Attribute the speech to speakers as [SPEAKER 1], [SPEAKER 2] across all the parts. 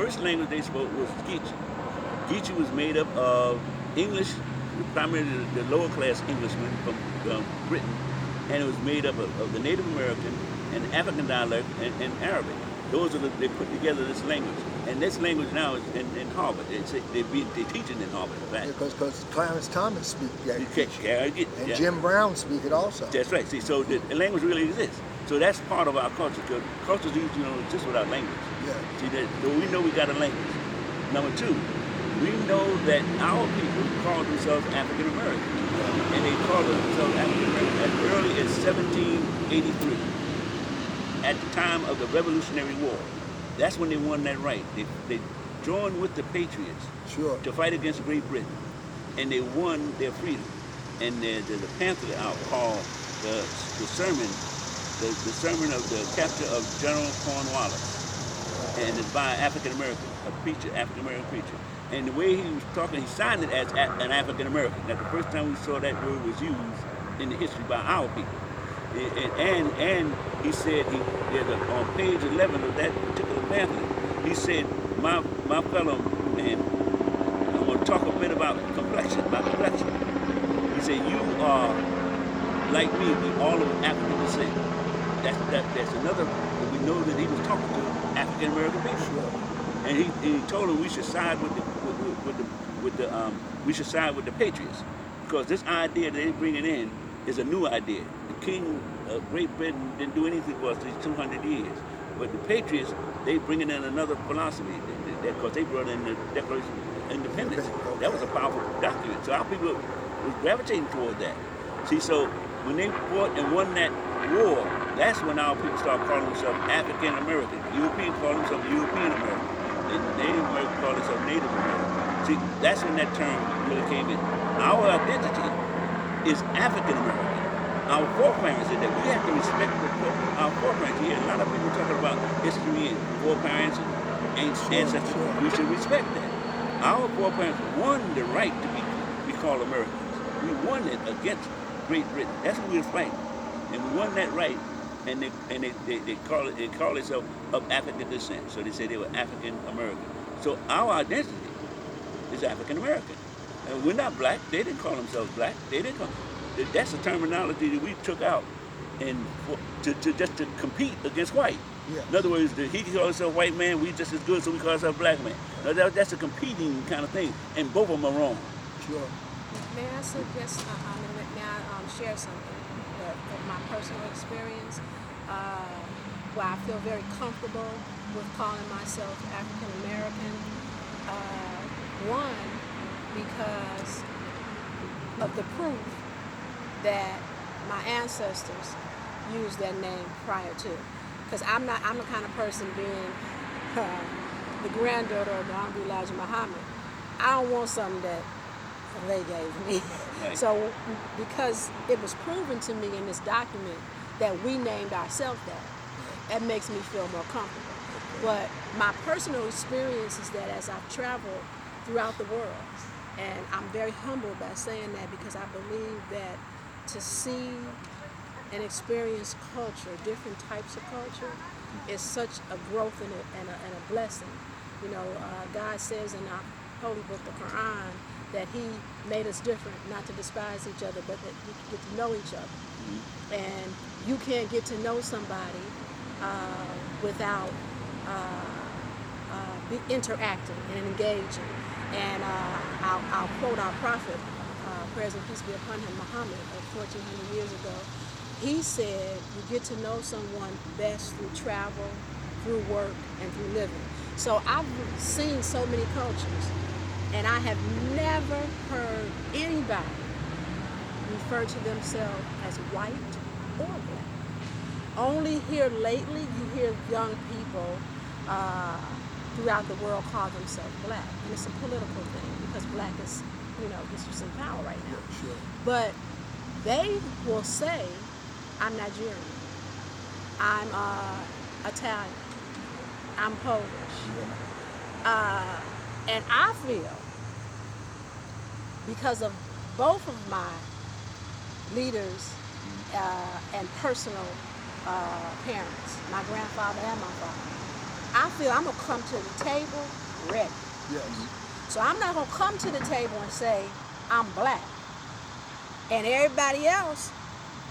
[SPEAKER 1] first language they spoke was Geechee. Geechee was made up of English, primarily the lower class Englishmen from Britain, and it was made up of the Native American and African dialect and Arabic. Those are they put together this language, and this language now is in Harvard. They teach it in Harvard. Right?
[SPEAKER 2] Because Clarence Thomas speaks Geechee, and Jim Brown speak it also.
[SPEAKER 1] That's right. See, so the language really exists. So that's part of our culture. Because culture's easy to exist without language.
[SPEAKER 2] Yeah.
[SPEAKER 1] See, so we know we got a language. Number two, we know that our people call themselves African Americans, and they call themselves African Americans as early as 1783, at the time of the Revolutionary War. That's when they won that right. They joined with the Patriots to fight against Great Britain, and they won their freedom. And there's a pamphlet out called the sermon of the capture of General Cornwallis, and it's by an African American, African American preacher. And the way he was talking, he signed it as an African American. That's the first time we saw that word was used in the history by our people. And he said, on page 11 of that particular pamphlet, he said, my fellow man, I'm going to talk a bit about complexion. He said, you are like me, we all of African descent. That's another, we know that he was talking to African American people. And he told them we should side we should side with the Patriots, because this idea that they're bringing in is a new idea. The King of Great Britain didn't do anything for us these 200 years, but the Patriots, they bringing in another philosophy, because they brought in the Declaration of Independence. That was a powerful document, so our people was gravitating toward that. See, so when they fought and won that war, that's when our people start calling themselves African American. Europeans call themselves European American. And Native American call themselves Native American. See, that's when that term really came in. Our identity is African American. Our foreparents did that. We have to respect our foreparents. You hear a lot of people talking about history and foreparents and ancestors. We should respect that. Our foreparents won the right to be called Americans. We won it against Great Britain. That's what we were fighting. And we won that right, and they call themselves of African descent. So they say they were African American. So our identity is African American. And we're not black. They didn't call themselves black. That's the terminology that we took out to compete against white.
[SPEAKER 2] Yeah.
[SPEAKER 1] In other words, he can call himself white man, we just as good, so we call ourselves black man. Now, that's a competing kind of thing, and both of them are wrong.
[SPEAKER 2] Sure.
[SPEAKER 3] May I suggest, may I share something of my personal experience, where I feel very comfortable with calling myself African American. One, because of the proof that my ancestors used that name prior to. Because I'm the kind of person, being the granddaughter of the Honorable Elijah Muhammad, I don't want something that they gave me. Right. So because it was proven to me in this document that we named ourselves that makes me feel more comfortable. But my personal experience is that as I've traveled throughout the world, and I'm very humbled by saying that, because I believe that to see and experience culture, different types of culture, is such a growth and a blessing. You know, God says in our holy book, the Quran, that He made us different, not to despise each other, but that we can get to know each other. Mm-hmm. And you can't get to know somebody without interacting and engaging. And I'll quote our prophet, prayers and peace be upon him, Mohammed, 1400 years ago. He said, you get to know someone best through travel, through work, and through living. So I've seen so many cultures, and I have never heard anybody refer to themselves as white or black. Only here lately, you hear young people throughout the world call themselves black. And it's a political thing, because black is, is just in power right now.
[SPEAKER 2] Yeah, sure.
[SPEAKER 3] But they will say, I'm Nigerian, I'm Italian, I'm Polish. And I feel, because of both of my leaders and personal parents, my grandfather and my father, I feel I'm gonna come to the table ready.
[SPEAKER 2] Yes.
[SPEAKER 3] So I'm not gonna come to the table and say I'm black, and everybody else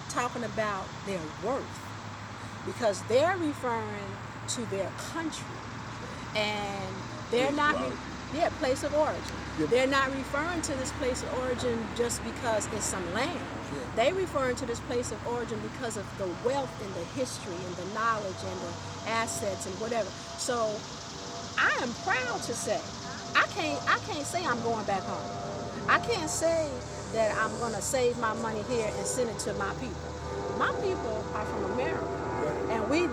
[SPEAKER 3] talking about their worth, because they're referring to their country, and they're not. Place of origin. Yep. They're not referring to this place of origin just because it's some land.
[SPEAKER 2] Sure.
[SPEAKER 3] They referring to this place of origin because of the wealth and the history and the knowledge and the assets and whatever. So I am proud to say, I can't say I'm going back home. I can't say that I'm gonna save my money here and send it to my people. My people are from America. And we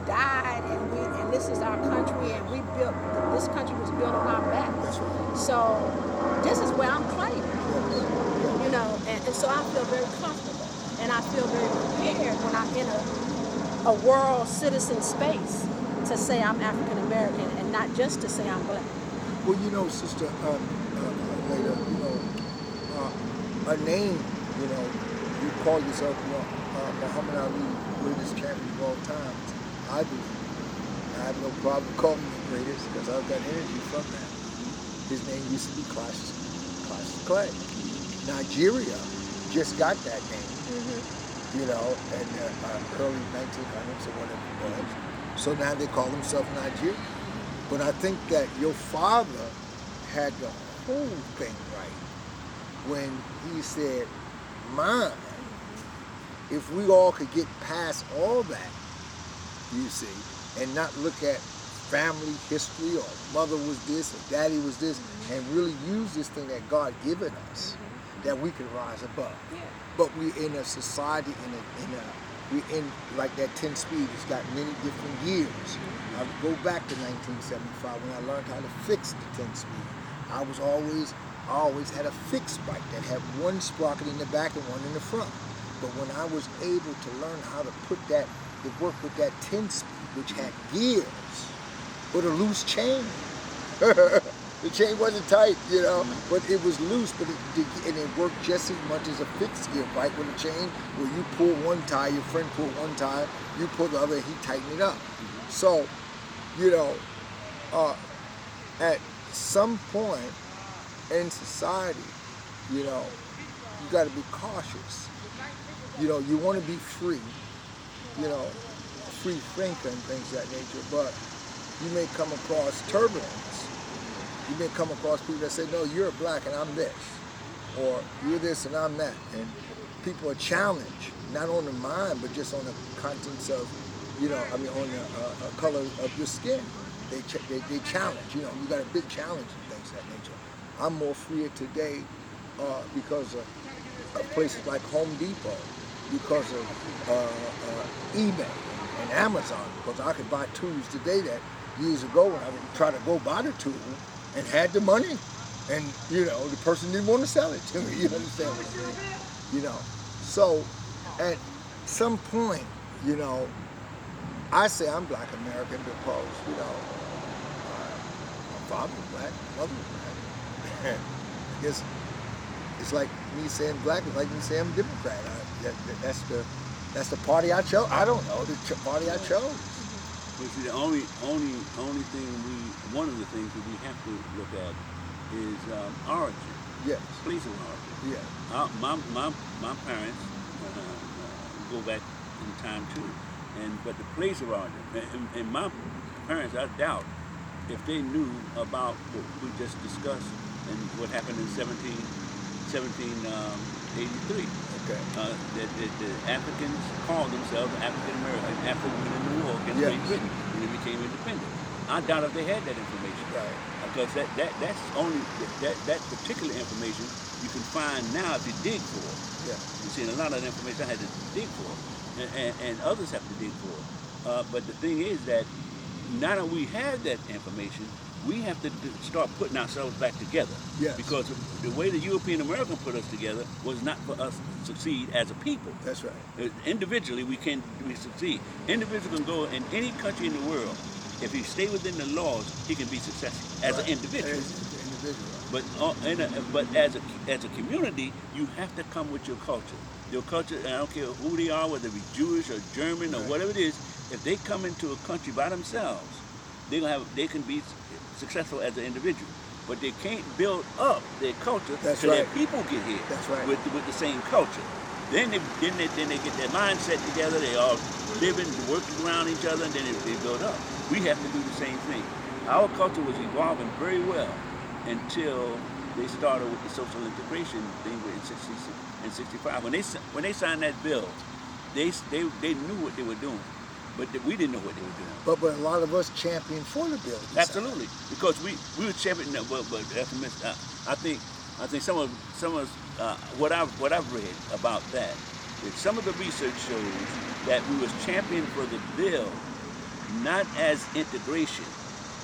[SPEAKER 3] died, and this is our country, and this country was built on our backs. So this is where I'm claiming, you know, and so I feel very comfortable, and I feel very prepared when I'm in a world citizen space to say I'm African American and not just to say I'm black.
[SPEAKER 2] Well, you know, Sister Laila, you know, a name, you know, you call yourself, you know, Muhammad Ali, greatest champion of all time. I believe. I have no problem calling him the greatest because I've got energy from that. His name used to be Cassius Clay. Nigeria just got that name, you know, in the early 1900s or whatever it was. So now they call themselves Nigeria. But I think that your father had the whole thing right when he said, mine. If we all could get past all that, you see, and not look at family history or mother was this or daddy was this, and really use this thing that God given us, that we can rise above.
[SPEAKER 3] Yeah.
[SPEAKER 2] But we in a society, we in like that 10 speed, it's got many different years. I go back to 1975 when I learned how to fix the 10 speed. I always had a fixed bike that had one sprocket in the back and one in the front. But when I was able to learn how to put that, to work with that 10 speed, which had gears, but a loose chain. The chain wasn't tight, you know, but it was loose, but it worked just as much as a fixed gear bike with a chain where you pull one tire, your friend pull one tire, you pull the other, he tightened it up. So, you know, at some point in society, you know, you got to be cautious. You know, you want to be free, you know, free thinker and things of that nature, but you may come across turbulence. You may come across people that say, no, you're black and I'm this, or you're this and I'm that. And people are challenged, not on the mind, but just on the contents of, you know, I mean, on the color of your skin. They challenge, you know, you got a big challenge and things of that nature. I'm more freer today because of places like Home Depot, because of eBay and Amazon, because I could buy tools today that years ago when I would try to go buy the tool and had the money, and you know the person didn't want to sell it to me. You understand what I mean? You know, so at some point, you know, I say I'm Black American because you know my father was black, my mother was black. I guess it's like me saying black is like me saying I'm Democrat. That's the party I chose. I don't know the party I chose.
[SPEAKER 1] But see, the only thing one of the things that we have to look at is origin.
[SPEAKER 2] Yes.
[SPEAKER 1] Place of origin.
[SPEAKER 2] Yeah.
[SPEAKER 1] My parents go back in time too, but the place of origin, and my parents, I doubt if they knew about what we just discussed and what happened in 1783. Okay. The Africans called themselves African American after winning the war against Great Britain when they became independent. I doubt if they had that information.
[SPEAKER 2] Right.
[SPEAKER 1] Because that's only that particular information you can find now if you dig for it.
[SPEAKER 2] Yeah.
[SPEAKER 1] You see, a lot of the information I had to dig for, and others have to dig for. But the thing is that now that we have that information, we have to start putting ourselves back together.
[SPEAKER 2] Yes.
[SPEAKER 1] Because the way the European American put us together was not for us to succeed as a people.
[SPEAKER 2] That's right.
[SPEAKER 1] Individually, we succeed. Individual can go in any country in the world. If he stay within the laws, he can be successful as an individual. But as a community, you have to come with your culture. Your culture, and I don't care who they are, whether they be Jewish or German or whatever it is, if they come into a country by themselves, they can be successful as an individual, but they can't build up their culture
[SPEAKER 2] That's
[SPEAKER 1] till
[SPEAKER 2] right.
[SPEAKER 1] their people get here
[SPEAKER 2] That's right.
[SPEAKER 1] with the same culture. Then they get their mindset together. They all living, working around each other, and then they build up. We have to do the same thing. Our culture was evolving very well until they started with the social integration thing in '65. When they signed that bill, they knew what they were doing, but we didn't know what they were doing.
[SPEAKER 2] But a lot of us championed for the bill.
[SPEAKER 1] Absolutely, because we were championing that. But I think some of what I've read about that is some of the research shows that we was championing for the bill, not as integration.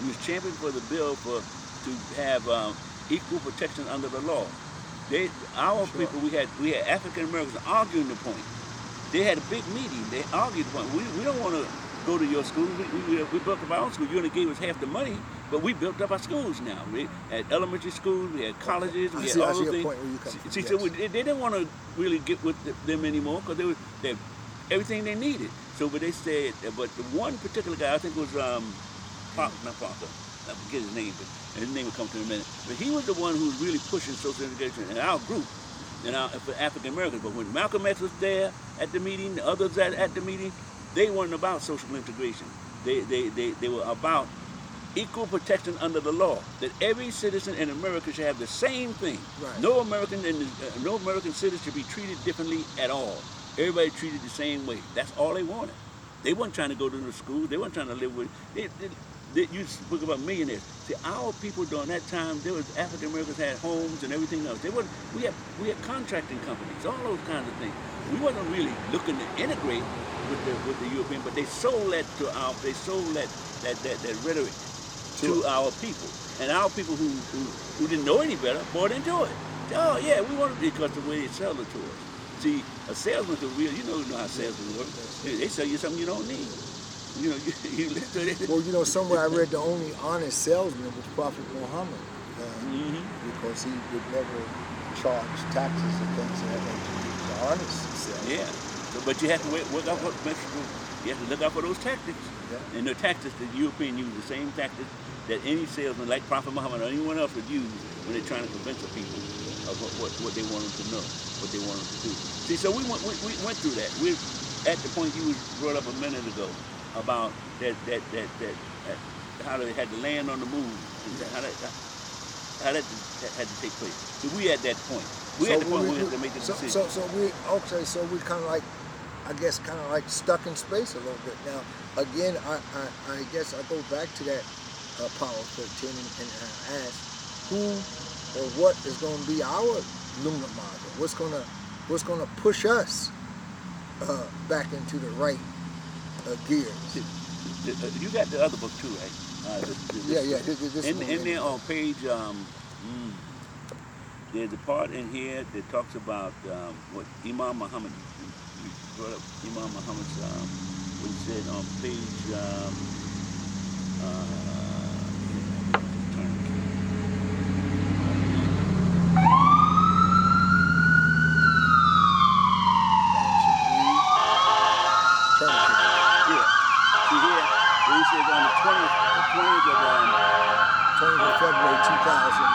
[SPEAKER 1] We was championing for the bill to have equal protection under the law. Our
[SPEAKER 2] Sure.
[SPEAKER 1] people, we had African Americans arguing the point. They had a big meeting. They argued the point. We don't want to go to your school. We built up our own school. You only gave us half the money, but we built up our schools now. We had elementary schools, we had colleges, we had all those things.
[SPEAKER 2] Point where you come from.
[SPEAKER 1] See,
[SPEAKER 2] Yes.
[SPEAKER 1] so they didn't want to really get with them anymore because they had everything they needed. So, but they said, but the one particular guy, I think it was not Parker, I forget his name, but his name will come to me in a minute. But he was the one who was really pushing social integration in our group, for African Americans. But when Malcolm X was there at the meeting, the others at the meeting, they weren't about social integration. They were about equal protection under the law, that every citizen in America should have the same thing.
[SPEAKER 2] Right.
[SPEAKER 1] No American citizen should be treated differently at all. Everybody treated the same way. That's all they wanted. They weren't trying to go to the school. They weren't trying to live with. You spoke about millionaires. See, our people during that time, there was African Americans had homes and everything else. We had contracting companies, all those kinds of things. We wasn't really looking to integrate with the European, but they sold that rhetoric to our people, and our people who didn't know any better bought into it. Oh yeah, we want to, because the way they sell it to us. See, a salesman could really, you know how salesmen work. They sell you something you don't need. You listen to it.
[SPEAKER 2] Well, somewhere I read the only honest salesman was Prophet Mohammed, because he would never charge taxes and things of that nature. He was an honest salesman.
[SPEAKER 1] Yeah, but you have to work out you have to look out for those tactics.
[SPEAKER 2] Yeah.
[SPEAKER 1] And the tactics that the European use, the same tactics that any salesman like Prophet Muhammad or anyone else would use when they're trying to convince the people of what they want them to know, what they want them to do. See, so we went through that. We're at the point you brought up a minute ago about that how they had to land on the moon, and how that had to take place. So we at that point. We at the point where we have to make the decision.
[SPEAKER 2] So we kind of like, I guess, kind of like stuck in space a little bit. Now, again, I guess I go back to that Apollo 13 and I ask, who or what is going to be our lunar model? What's going to push us back into the right gears?
[SPEAKER 1] You got the other book too, right?
[SPEAKER 2] This
[SPEAKER 1] in there on page, there's a part in here that talks about what Imam Muhammad, you brought up Imam Muhammad's, what he said on page,
[SPEAKER 2] February 2000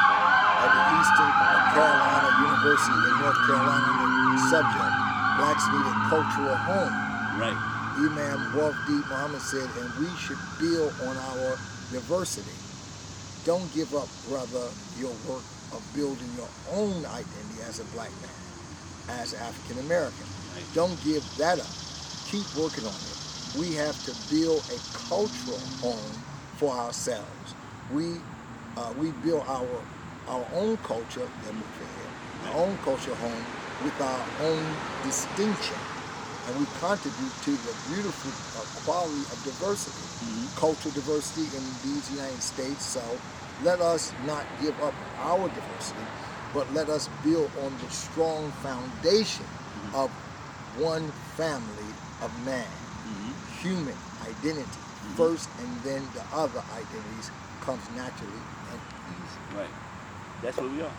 [SPEAKER 2] at the Eastern Carolina University in North Carolina. The subject, blacks need a cultural home.
[SPEAKER 1] Right.
[SPEAKER 2] IMAM W.D. Mohammed said, and we should build on our diversity. Don't give up, brother, your work of building your own identity as a black man, as African American.
[SPEAKER 1] Right.
[SPEAKER 2] Don't give that up. Keep working on it. We have to build a cultural home for ourselves. We build our own culture, our own culture home with our own distinction, and we contribute to the beautiful quality of diversity, cultural diversity in these United States. So let us not give up our diversity, but let us build on the strong foundation of one family of man, human identity first, and then the other identities comes naturally and easy.
[SPEAKER 1] Right. That's where we are.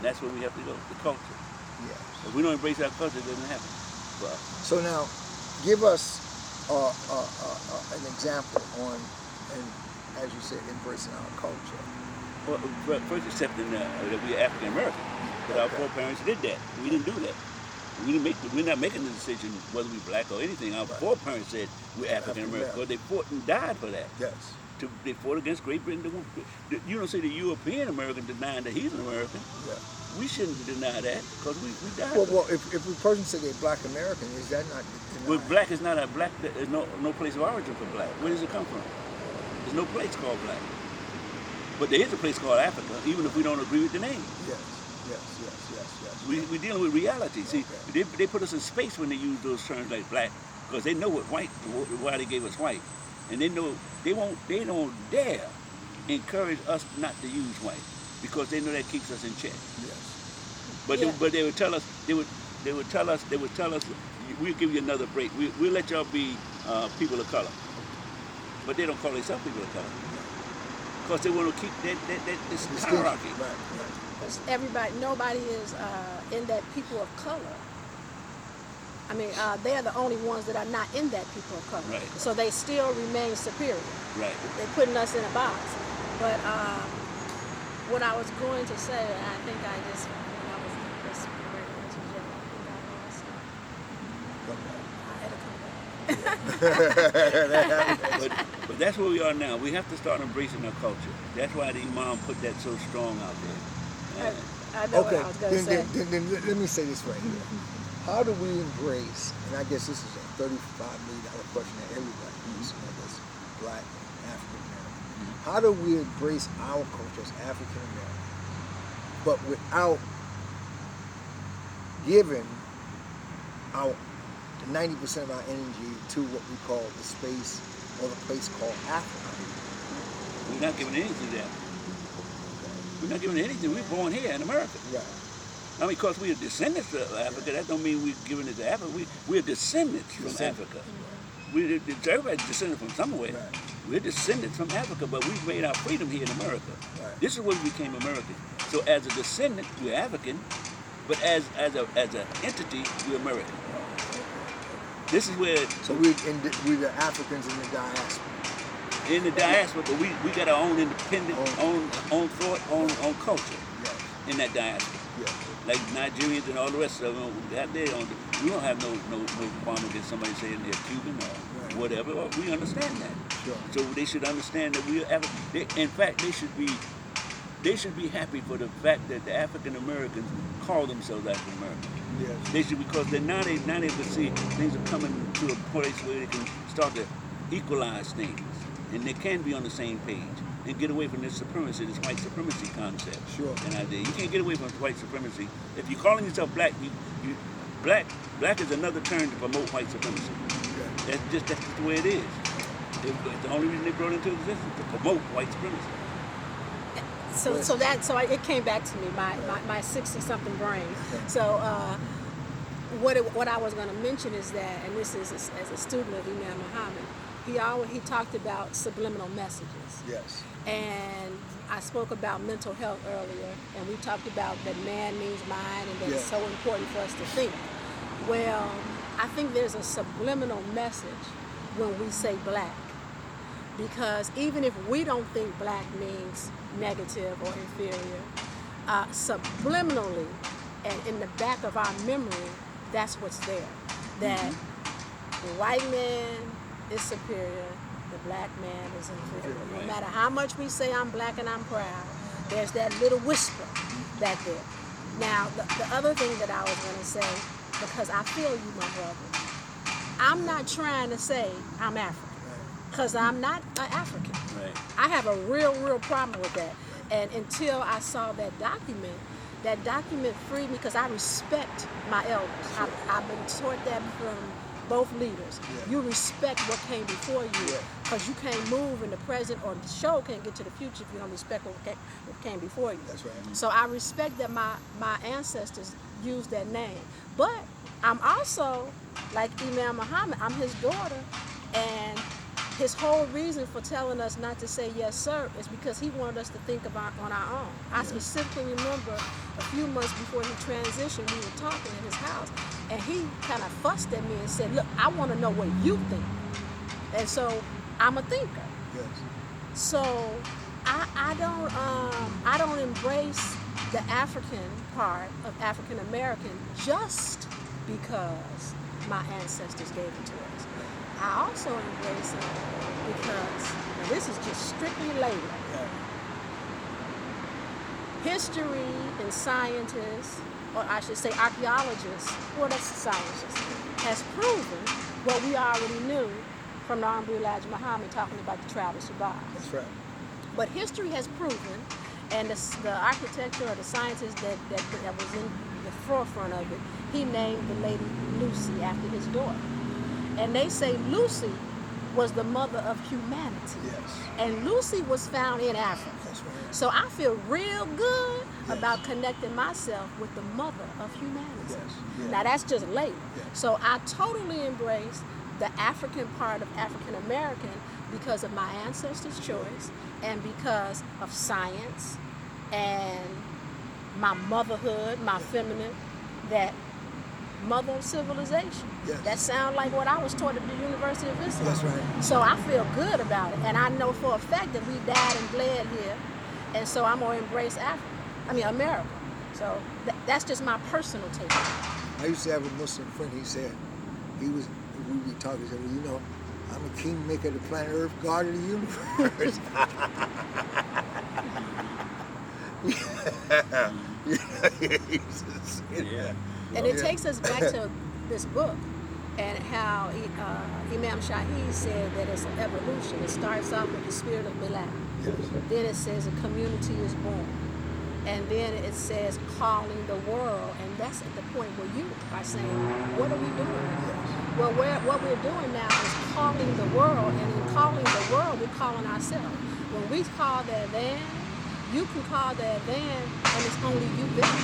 [SPEAKER 1] That's where we have to go, the culture.
[SPEAKER 2] Yes.
[SPEAKER 1] If we don't embrace our culture, it doesn't happen.
[SPEAKER 2] So now, give us an example on and as you said, embracing our culture.
[SPEAKER 1] Well, first accepting that we're African American. But our foreparents did that. We didn't do that. We're not making the decision whether we're black or anything. Our foreparents said we're African American because they fought and died for that.
[SPEAKER 2] Yes.
[SPEAKER 1] They fought against Great Britain. You don't see the European American denying that he's an American.
[SPEAKER 2] Yeah.
[SPEAKER 1] We shouldn't deny that because we died.
[SPEAKER 2] Well, if a person said they're black American, is that not?
[SPEAKER 1] Well, black is not a black. There's no place of origin for black. Where does it come from? There's no place called black. But there is a place called Africa, even if we don't agree with the name.
[SPEAKER 2] Yes.
[SPEAKER 1] We're dealing with reality. See, they put us in space when they use those terms like black, because they know what white, why they gave us white, and they know they don't dare encourage us not to use white, because they know that keeps us in check.
[SPEAKER 2] Yes.
[SPEAKER 1] But they would tell us we'll give you another break. We'll let y'all be people of color, but they don't call themselves people of color, because they want to keep this hierarchy.
[SPEAKER 2] Right.
[SPEAKER 3] Nobody is in that people of color. I mean, they're the only ones that are not in that people of color.
[SPEAKER 1] Right.
[SPEAKER 3] So they still remain superior.
[SPEAKER 1] Right.
[SPEAKER 3] They're putting us in a box. But what I was going to say, I think I just, when I was just
[SPEAKER 1] But that's where we are now. We have to start embracing our culture. That's why the Imam put that so strong out there.
[SPEAKER 3] I know what I was going to say.
[SPEAKER 2] Then let me say this right here. How do we embrace, and I guess this is a $35 million question that everybody needs, that's black and African American. How do we embrace our culture as African American, but without giving out the 90% of our energy to what we call the space or the place called Africa?
[SPEAKER 1] We're not giving anything to that. We're not giving anything. We're born here in America.
[SPEAKER 2] Right.
[SPEAKER 1] I mean, because we are descendants of Africa, that don't mean we're giving it to Africa. We're descendants from Africa. Everybody's descended from somewhere.
[SPEAKER 2] Right.
[SPEAKER 1] We're descendants from Africa, but we've made our freedom here in America.
[SPEAKER 2] Right.
[SPEAKER 1] This is where we became American. So as a descendant, we're African, but as an entity, we're American. This is where...
[SPEAKER 2] So we're the Africans in the diaspora.
[SPEAKER 1] In the diaspora, but we got our own independent, own thought, own culture in that diaspora.
[SPEAKER 2] Yeah.
[SPEAKER 1] Like Nigerians and all the rest of them, we don't have no qualm against somebody saying they're Cuban or whatever. We understand that.
[SPEAKER 2] Sure.
[SPEAKER 1] So they should understand that we are African. In fact, they should be happy for the fact that the African Americans call themselves African Americans.
[SPEAKER 2] Yes.
[SPEAKER 1] They should, because they're now able to see things are coming to a place where they can start to equalize things, and they can be on the same page and get away from this supremacy, this white supremacy concept.
[SPEAKER 2] Sure.
[SPEAKER 1] And idea. You can't get away from white supremacy. If you're calling yourself black, black is another term to promote white supremacy.
[SPEAKER 2] Yeah.
[SPEAKER 1] That's just the way it is. It's the only reason they brought it into existence, to promote white supremacy.
[SPEAKER 3] So it came back to me, my 60-something brain. So what I was going to mention is that, and this is as a student of Imam Mohammed, he talked about subliminal messages.
[SPEAKER 2] Yes.
[SPEAKER 3] And I spoke about mental health earlier, and we talked about that man means mind, and that it's so important for us to think. Well, I think there's a subliminal message when we say black, because even if we don't think black means negative or inferior, subliminally and in the back of our memory, that's what's there. That the white man is superior, the black man is inferior. No matter how much we say I'm black and I'm proud, there's that little whisper back there. Now, the other thing that I was going to say, because I feel you, my brother, I'm not trying to say I'm African, because I'm not an African.
[SPEAKER 1] Right.
[SPEAKER 3] I have a real problem with that. And until I saw that document freed me, because I respect my elders. I've been taught that from both leaders. Yeah. You respect what came before you, because you can't move in the present, or the show can't get to the future if you don't respect what came before you.
[SPEAKER 2] That's right.
[SPEAKER 3] So I respect that my ancestors used that name. But I'm also, like Imam Muhammad, I'm his daughter, and his whole reason for telling us not to say yes sir is because he wanted us to think about on our own. I specifically remember a few months before he transitioned, we were talking in his house, and he kind of fussed at me and said, look, I want to know what you think. And so I'm a thinker.
[SPEAKER 2] Yes.
[SPEAKER 3] So I don't embrace the African part of African American just because my ancestors gave it to us. I also embrace it because, now this is just strictly Laila. History and scientists, or I should say archaeologists, well that's scientists, has proven what we already knew from the Honorable Elijah Muhammad talking about the travelers who survived.
[SPEAKER 2] That's right.
[SPEAKER 3] But history has proven, and the architecture or the scientist that was in the forefront of it, he named the lady Lucy after his daughter. And they say Lucy was the mother of humanity.
[SPEAKER 2] Yes.
[SPEAKER 3] And Lucy was found in Africa.
[SPEAKER 2] That's right.
[SPEAKER 3] So I feel real good about connecting myself with the mother of humanity.
[SPEAKER 2] Yes. Yes.
[SPEAKER 3] Now that's just Laila.
[SPEAKER 2] Yes.
[SPEAKER 3] So I totally embrace the African part of African American because of my ancestors' choice and because of science and my motherhood, my feminine, that mother of civilization.
[SPEAKER 2] Yes.
[SPEAKER 3] That sounds like what I was taught at the University of Islam.
[SPEAKER 2] That's right.
[SPEAKER 3] So I feel good about it. And I know for a fact that we died and bled here. And so I'm going to embrace America. So that's just my personal take.
[SPEAKER 2] I used to have a Muslim friend. He said, we be talking, he said, well, you know, I'm a kingmaker of the planet Earth, God of the universe.
[SPEAKER 1] Yeah.
[SPEAKER 3] And it takes us back to this book and how Imam Shahid said that it's an evolution. It starts off with the spirit of Bilal.
[SPEAKER 2] Yes.
[SPEAKER 3] Then it says a community is born. And then it says calling the world. And that's at the point where you are saying, what are we doing now? Well, what we're doing now is calling the world. And in calling the world, we're calling ourselves. When we call the adhan, you can call the adhan, and it's only you there.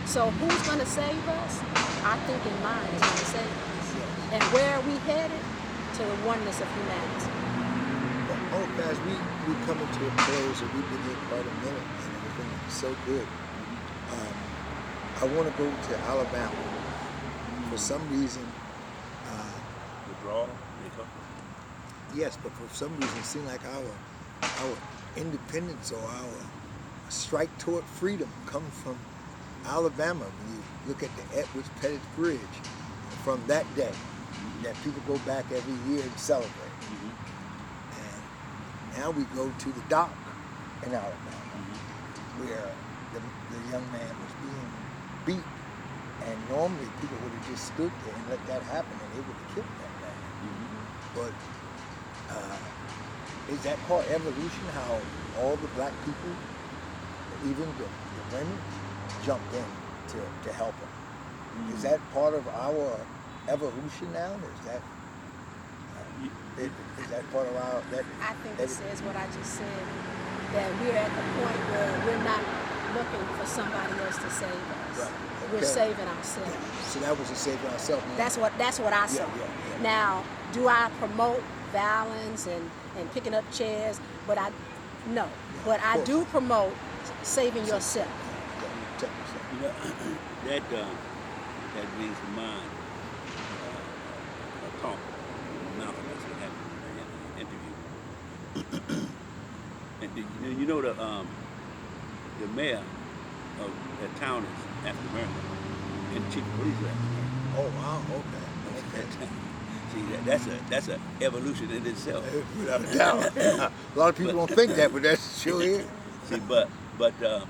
[SPEAKER 3] So who's going to save us? Our thinking mind is going to save us. And where are we headed? To the oneness of humanity.
[SPEAKER 2] Oh, guys, we coming to a close, and we've been here quite a minute, and everything is so good. I want to go to Alabama. For some reason,
[SPEAKER 1] Withdrawal?
[SPEAKER 2] yes, but for some reason, it seemed like our independence or our strike toward freedom come from Alabama. When you look at the Edwards Pettus Bridge, from that day, that people go back every year and celebrate. And now we go to the dock in Alabama, where the young man was being beat. And normally people would have just stood there and let that happen, and they would have killed that man. But is that part evolution? How all the black people, even the women, jumped in to help him? Is that part of our evolution now? Is that part of our?
[SPEAKER 3] I think it says what I just said, that we're at the point where we're not looking for somebody else to save us.
[SPEAKER 2] Right.
[SPEAKER 3] We're
[SPEAKER 2] Okay.
[SPEAKER 3] saving ourselves.
[SPEAKER 2] So that was to save ourselves.
[SPEAKER 3] That's what I say.
[SPEAKER 2] Yeah.
[SPEAKER 3] Now, do I promote violence and picking up chairs? But no. But I
[SPEAKER 2] course.
[SPEAKER 3] do promote saving yourself.
[SPEAKER 2] Check yourself.
[SPEAKER 1] You know, that brings to mind a talk Malcolm actually had in an interview. And you know the mayor of that town is African American, and the chief of police is African American.
[SPEAKER 2] Oh wow. Okay.
[SPEAKER 1] See, that's a evolution in itself.
[SPEAKER 2] Without a doubt. A lot of people don't think that, but that's sure is.
[SPEAKER 1] See, but the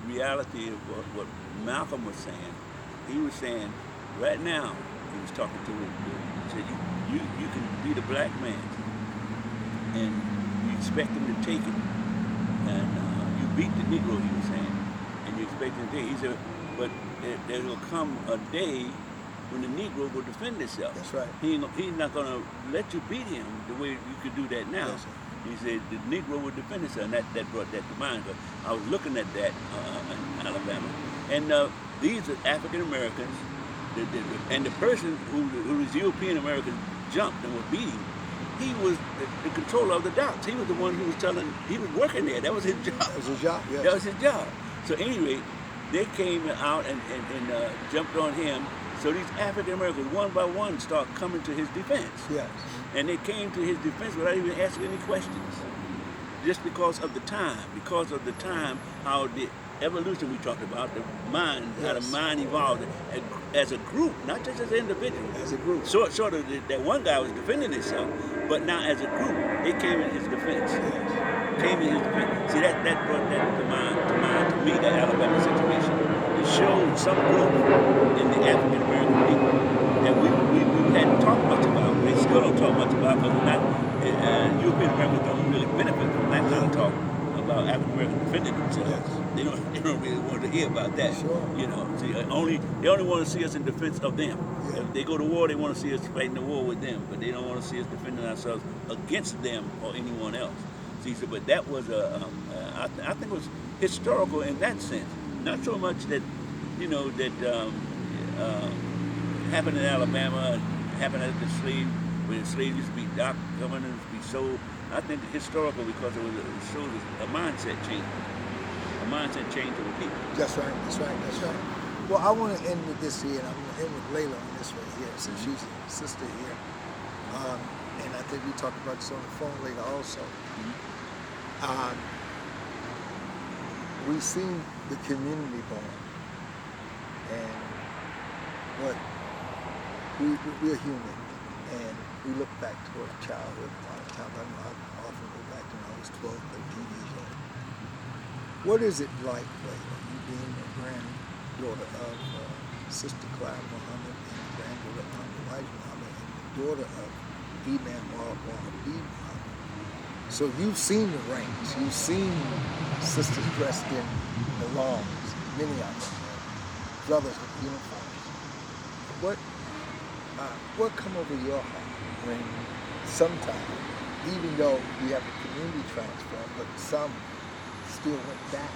[SPEAKER 1] reality of what Malcolm was saying, he was saying right now, he was talking to him, he said you can be the black man and you expect him to take it, and you beat the Negro, he was saying, and you expect him to take it. He said, but there will come a day when the Negro will defend himself.
[SPEAKER 2] That's right.
[SPEAKER 1] He's not going to let you beat him the way you could do that now.
[SPEAKER 2] Yes, sir.
[SPEAKER 1] He said the Negro would defend himself, and that brought that to mind. But I was looking at that in Alabama, and these are African Americans, and the person who was European American jumped and was beating. He was the controller of the docks. He was the one who was he was working there. That was his job.
[SPEAKER 2] That was his job. Yes.
[SPEAKER 1] That was his job. So anyway, they came out and jumped on him. So these African Americans, one by one, start coming to his defense.
[SPEAKER 2] Yes.
[SPEAKER 1] And they came to his defense without even asking any questions. just because of the time, how the evolution we talked about, the mind, how the mind evolved as a group, not just as an individual.
[SPEAKER 2] As a group.
[SPEAKER 1] Sort of that one guy was defending himself, but now as a group, they came in his defense. See, that brought that to me, that Alabama situation. It showed some growth in the African American people that we hadn't talked much about. They still don't talk much about, because European Americans don't really benefit from that kind of talk about African Americans defending themselves.
[SPEAKER 2] Yes.
[SPEAKER 1] They don't really want to hear about that.
[SPEAKER 2] Sure.
[SPEAKER 1] You know, see, they only want to see us in defense of them.
[SPEAKER 2] Yeah.
[SPEAKER 1] If they go to war, they want to see us fighting the war with them, but they don't want to see us defending ourselves against them or anyone else. See, so, but that was I think it was historical in that sense. Not so much that, happened in Alabama, happened at the slave, where the slaves used to be docked, coming and be sold. I think historical because it shows a mindset change. A mindset change of the people.
[SPEAKER 2] That's right. Well, I want to end with this here, and I'm going to end with Laila on this right here, since she's a sister here. And I think we talked about this on the phone later also. We've seen the community born, and we're human, and we look back toward childhood a lot of times. I often go back to when I was 12, 13 years old. What is it like, Laila, you being a granddaughter of Sister Clyde Mohammed and the granddaughter of Elijah Muhammad and the daughter of IMAM W.D. Muhammad? So you've seen the ranks, you've seen sisters dressed in the longs, many of them, brothers with uniforms. What come over your heart when sometimes, even though we have a community transform, but some still went back.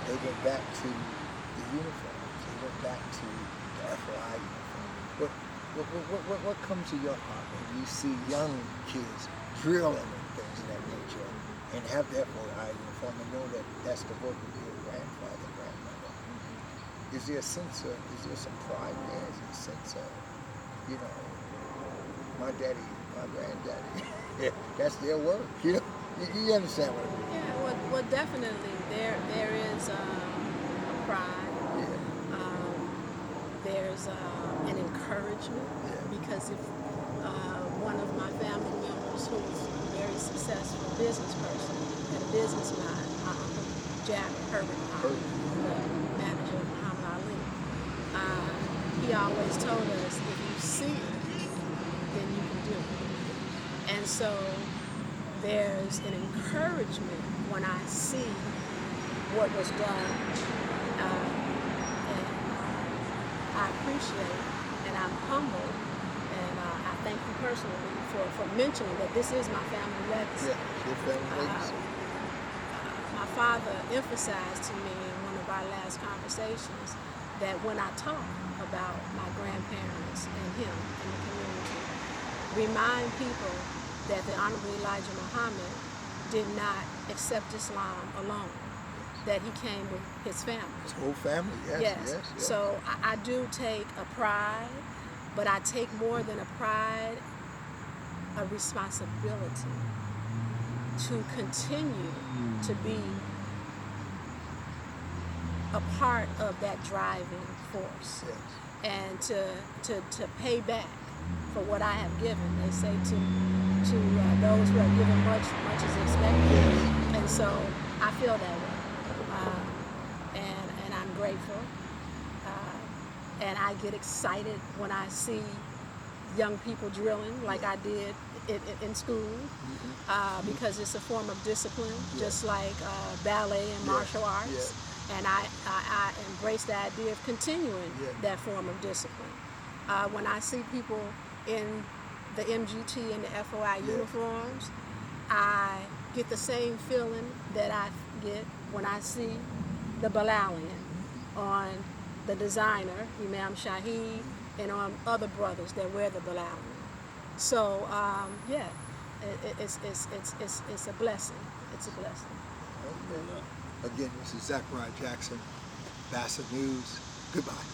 [SPEAKER 2] They went back to the uniforms. They went back to the FOI uniform. What comes to your heart when you see young kids drilling and things of that nature and have the FOI uniform and know that that's the work of your grandfather and grandmother? Is there some pride there? Is there a sense of, my daddy, my granddaddy, that's their work, you understand what I mean?
[SPEAKER 3] Yeah, well, definitely there is a pride.
[SPEAKER 2] Yeah.
[SPEAKER 3] There's an encouragement, because if one of my family members who's a very successful business person and a business mind, my uncle Herbert Muhammad, the manager of Muhammad Ali, he always told us, if you see it, then you can do it. And so there's an encouragement when I see what was done, and I appreciate and I'm humbled, and I thank you personally for mentioning that this is my family legacy.
[SPEAKER 2] Yeah, your family legacy.
[SPEAKER 3] My father emphasized to me in one of our last conversations that when I talk about my grandparents and him in the community, remind people that the Honorable Elijah Muhammad did not accept Islam alone, that he came with his family.
[SPEAKER 2] His whole family, yes.
[SPEAKER 3] So I do take a pride, but I take more than a pride, a responsibility to continue to be a part of that driving force, and to pay back for what I have given. They say to those who have given much, much is expected, and so I feel that way, and I'm grateful, and I get excited when I see young people drilling like I did in school, because it's a form of discipline, just like ballet and martial arts. And I embrace the idea of continuing that form of discipline. When I see people in the MGT and the FOI uniforms, I get the same feeling that I get when I see the Bilalian on the designer, IMAM SHAHID, and on other brothers that wear the Bilalian. So it's a blessing. It's a blessing.
[SPEAKER 2] Okay. Again, this is Zachariah Jackson, BASA News. Goodbye.